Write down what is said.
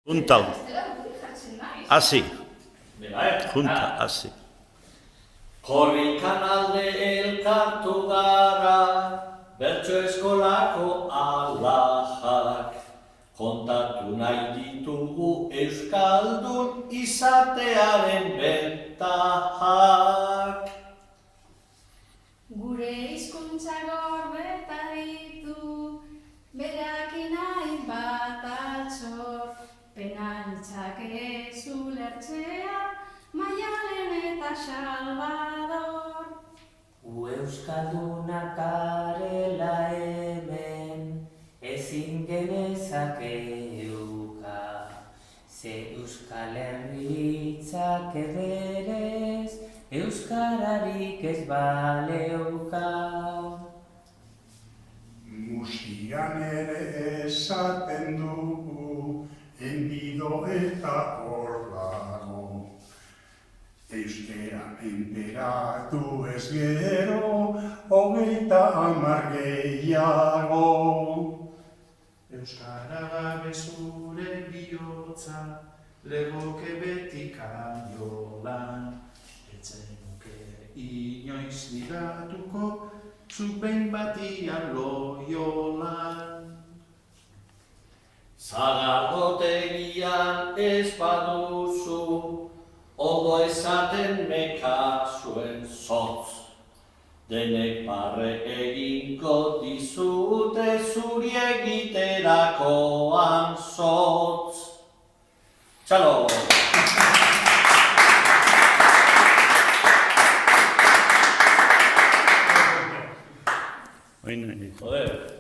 Juntau. Hasi. Junta, hasi. Korrikan alde elkartu gara, bertso eskolako alajak. Kontatu nahi ditugu euskaldun izatearen bentajak. Gure hizkuntza gorbeta ditu, berakin hainbat atxor, pena litzake ulertzea, Maialen eta Salvador. Euskaldunak garela hemen, ezin genezake euka, ze Euskal Herritzak ederez, euskararik ez baleuka. Musian ere esaten dugu, enbido eta hor dago. Euskera enteratu ez gero, 30 gehiago. Euskara gabe zure bihotza, legoke beti kaiolan. Etzenuke inoiz ligatuko, zuk behin batian Loiolan. Zagardotegian ez baduzu, ondo esaten mekasuen zotz. Denek barre egingo dizute zuri egiterakoan zotz. Txalo! Oin, Joder.